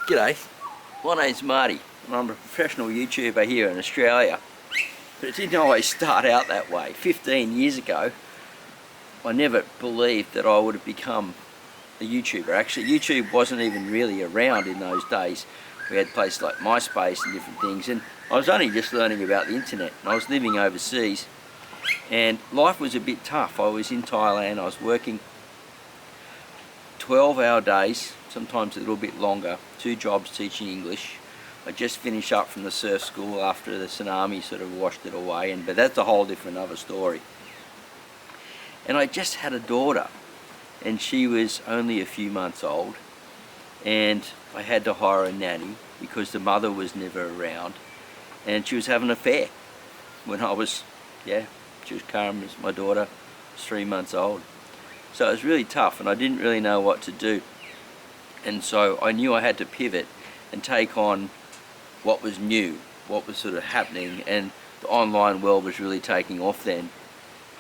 G'day, my name's Marty and I'm a professional YouTuber here in Australia, but it didn't always start out that way. 15 years ago I never believed that I would have become a YouTuber. Actually, YouTube wasn't even really around in those days. We had places like MySpace and different things, and I was only just learning about the internet, and I was living overseas and life was a bit tough. I was in Thailand, I was working 12-hour days, sometimes a little bit longer, 2 jobs teaching English. I just finished up from the surf school after the tsunami sort of washed it away, but that's a whole different other story. And I just had a daughter, and she was only a few months old, and I had to hire a nanny because the mother was never around, and she was having an affair when I was, she was calm as my daughter was 3 months old. So it was really tough and I didn't really know what to do. And so I knew I had to pivot and take on what was new, what was sort of happening, and the online world was really taking off then.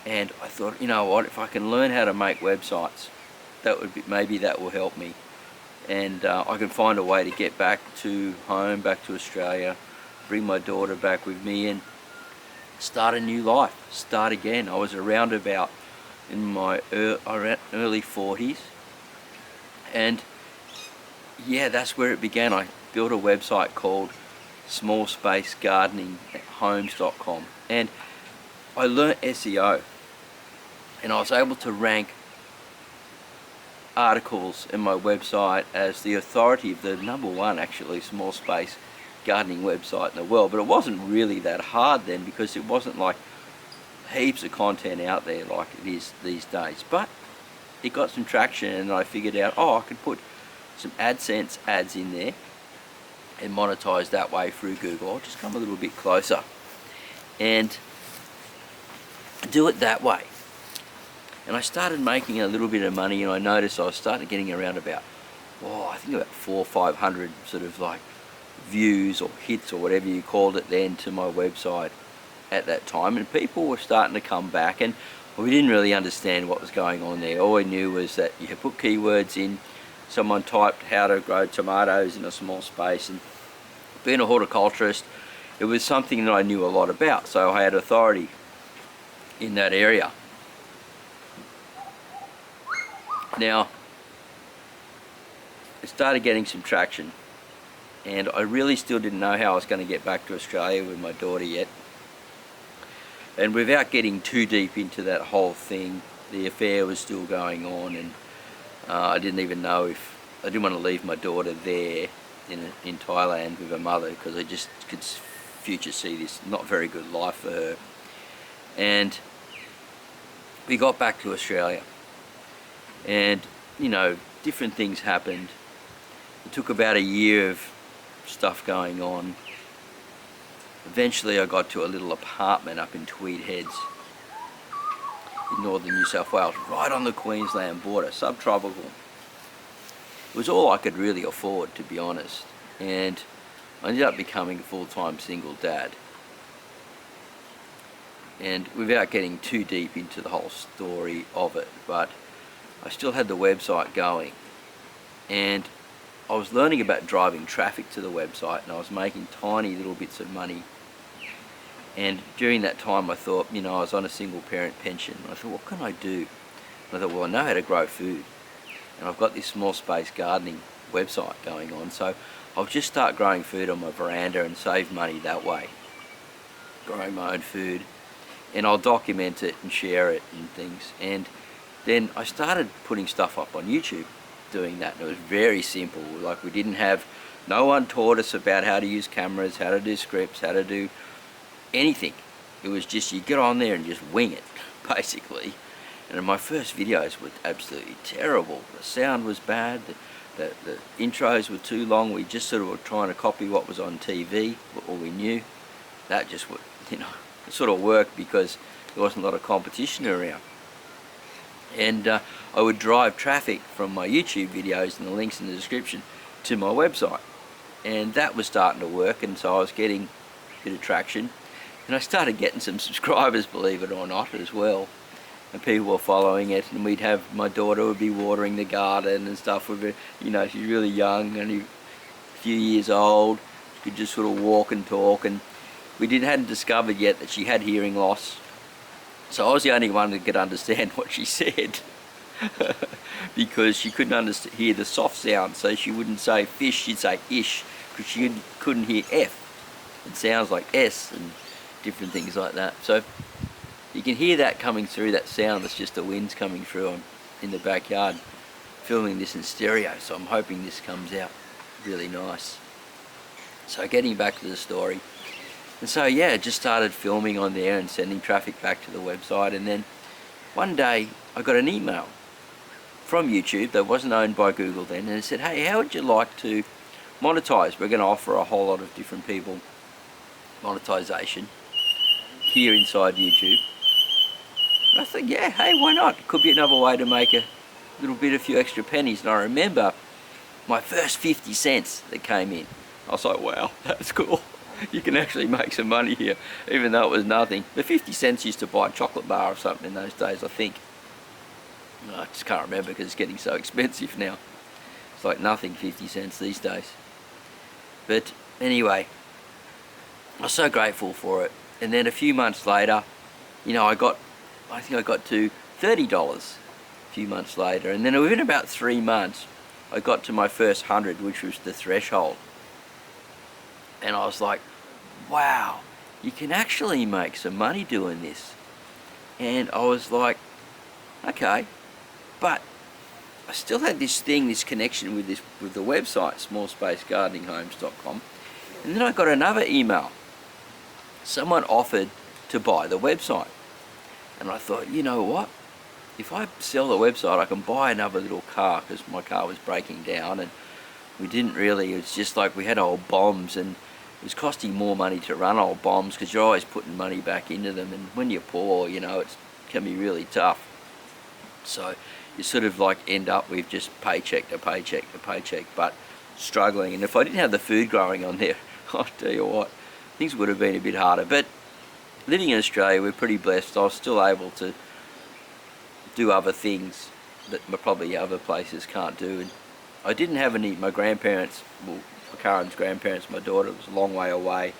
And I thought, you know what, if I can learn how to make websites, that would be, maybe that will help me. And I can find a way to get back to home, back to Australia, bring my daughter back with me and start a new life, start again. I was around about in my early 40s, and yeah, that's where it began. I built a website called smallspacegardeninghomes.com, and I learnt SEO, and I was able to rank articles in my website as the authority of the #1 actually small space gardening website in the world. But it wasn't really that hard then, because it wasn't like heaps of content out there like it is these days. But it got some traction, and I figured out, I could put some AdSense ads in there and monetize that way through Google. I'll just come a little bit closer and do it that way. And I started making a little bit of money, and I noticed I was starting getting around about, I think about 400 or 500 sort of like views or hits or whatever you called it then to my website at that time. And people were starting to come back, and we didn't really understand what was going on there. All we knew was that you had put keywords in, someone typed how to grow tomatoes in a small space, and being a horticulturist, it was something that I knew a lot about, so I had authority in that area. Now, I started getting some traction, and I really still didn't know how I was going to get back to Australia with my daughter yet. And without getting too deep into that whole thing, the affair was still going on, and I didn't even know if I didn't want to leave my daughter there in Thailand with her mother, because I just could future see this not very good life for her. And we got back to Australia, and you know, different things happened. It took about a year of stuff going on. Eventually I got to a little apartment up in Tweed Heads in northern New South Wales, right on the Queensland border, subtropical. It was all I could really afford, to be honest, and I ended up becoming a full-time single dad. And without getting too deep into the whole story of it, but I still had the website going, and I was learning about driving traffic to the website, and I was making tiny little bits of money. And during that time I thought, I was on a single parent pension. I thought, what can I do? And I thought, well, I know how to grow food, and I've got this small space gardening website going on, so I'll just start growing food on my veranda and save money that way, growing my own food, and I'll document it and share it and things. And then I started putting stuff up on YouTube, doing that, and it was very simple. Like, no one taught us about how to use cameras, how to do scripts, how to do anything. It was just, you get on there and just wing it, basically. And my first videos were absolutely terrible. The sound was bad, the intros were too long. We just sort of were trying to copy what was on TV, all we knew. That just would, it sort of worked because there wasn't a lot of competition around. And I would drive traffic from my YouTube videos and the links in the description to my website, and that was starting to work, and so I was getting a bit of traction, and I started getting some subscribers, believe it or not, as well. And people were following it, and we'd have, my daughter would be watering the garden and stuff with her, she's really young, and a few years old. She could just sort of walk and talk, and we hadn't discovered yet that she had hearing loss. So I was the only one that could understand what she said because she couldn't hear the soft sound, so she wouldn't say fish, she'd say ish, because she couldn't hear F. It sounds like S and different things like that. So you can hear that coming through, that sound. It's just the winds coming through in the backyard, filming this in stereo, so I'm hoping this comes out really nice. So getting back to the story, and so yeah, just started filming on there and sending traffic back to the website, and then one day I got an email from YouTube that wasn't owned by Google then, and it said, hey, how would you like to monetize? We're going to offer a whole lot of different people monetization here inside YouTube. And I thought, yeah, hey, why not? It could be another way to make a few extra pennies. And I remember my first 50 cents that came in. I was like, wow, that's cool. You can actually make some money here, even though it was nothing. The 50 cents used to buy a chocolate bar or something in those days, I think. I just can't remember because it's getting so expensive now. It's like nothing, 50 cents these days. But anyway, I was so grateful for it. And then a few months later, you know, I think I got to $30 a few months later. And then within about 3 months, I got to my first 100, which was the threshold. And I was like, wow, you can actually make some money doing this. And I was like, okay, but I still had this connection with the website, smallspacegardeninghomes.com. And then I got another email. Someone offered to buy the website. And I thought, you know what? If I sell the website, I can buy another little car, because my car was breaking down, and it's just like we had old bombs, and it was costing more money to run old bombs because you're always putting money back into them, and when you're poor, you know, it can be really tough. So you sort of like end up with just paycheck to paycheck to paycheck, but struggling. And if I didn't have the food growing on there, I'll tell you what, things would have been a bit harder. But living in Australia, we're pretty blessed. I was still able to do other things that probably other places can't do. And I didn't have my grandparents, well, Karen's grandparents, my daughter, was a long way away.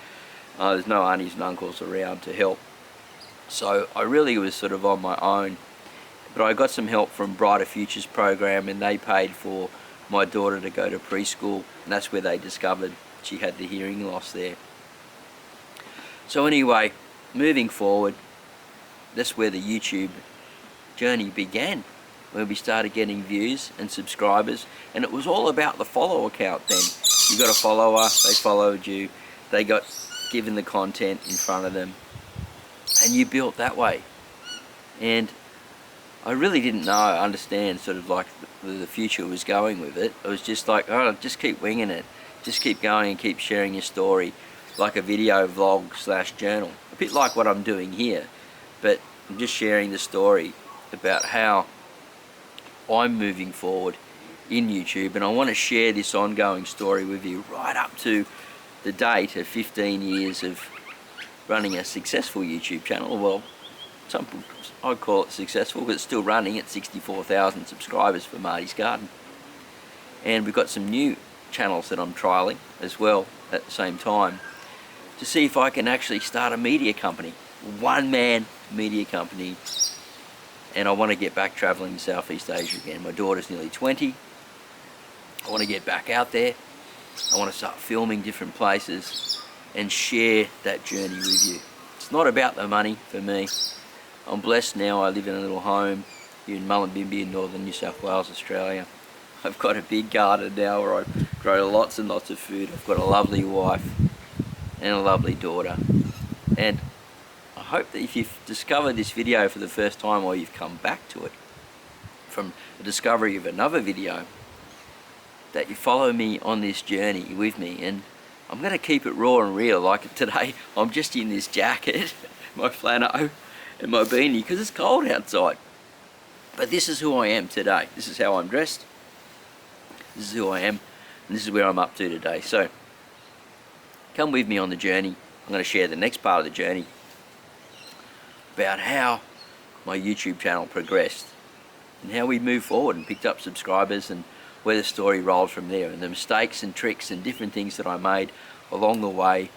There's no aunties and uncles around to help. So I really was sort of on my own. But I got some help from Brighter Futures program, and they paid for my daughter to go to preschool, and that's where they discovered she had the hearing loss there. So anyway, moving forward, that's where the YouTube journey began, when we started getting views and subscribers, and it was all about the follow account then. You got a follower, they followed you, they got given the content in front of them, and you built that way. And I really didn't understand sort of like the future was going with it. It was just like, oh, just keep winging it, just keep going and keep sharing your story, like a video vlog / journal, a bit like what I'm doing here, but I'm just sharing the story about how I'm moving forward in YouTube, and I want to share this ongoing story with you right up to the date of 15 years of running a successful YouTube channel. Well, I'd call it successful, but it's still running at 64,000 subscribers for Martys Garden. And we've got some new channels that I'm trialing as well at the same time, to see if I can actually start a media company, one-man media company. And I want to get back traveling to Southeast Asia again. My daughter's nearly 20. I want to get back out there. I want to start filming different places and share that journey with you. It's not about the money for me. I'm blessed now. I live in a little home here in Mullumbimby in northern New South Wales, Australia. I've got a big garden now where I grow lots and lots of food. I've got a lovely wife and a lovely daughter. And I hope that if you've discovered this video for the first time, or you've come back to it from the discovery of another video, that you follow me on this journey with me. And I'm going to keep it raw and real. Like today, I'm just in this jacket, my flannel and my beanie, because it's cold outside. But this is who I am today. This is how I'm dressed. This is who I am, and this is where I'm up to today. So come with me on the journey. I'm going to share the next part of the journey about how my YouTube channel progressed and how we moved forward and picked up subscribers, and where the story rolled from there, and the mistakes and tricks and different things that I made along the way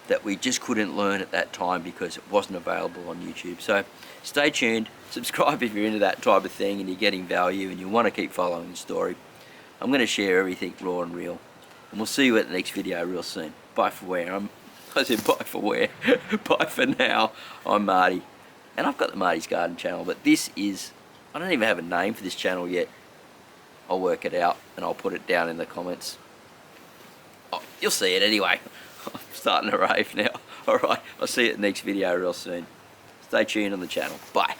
that we just couldn't learn at that time because it wasn't available on YouTube. So stay tuned, subscribe if you're into that type of thing and you're getting value and you want to keep following the story. I'm going to share everything raw and real, and we'll see you at the next video real soon. Bye for where. I said bye for where. Bye for now. I'm Marty, and I've got the Marty's Garden channel, but this is, I don't even have a name for this channel yet. I'll work it out and I'll put it down in the comments. Oh, you'll see it anyway. I'm starting to rave now. Alright, I'll see you at the next video real soon. Stay tuned on the channel. Bye.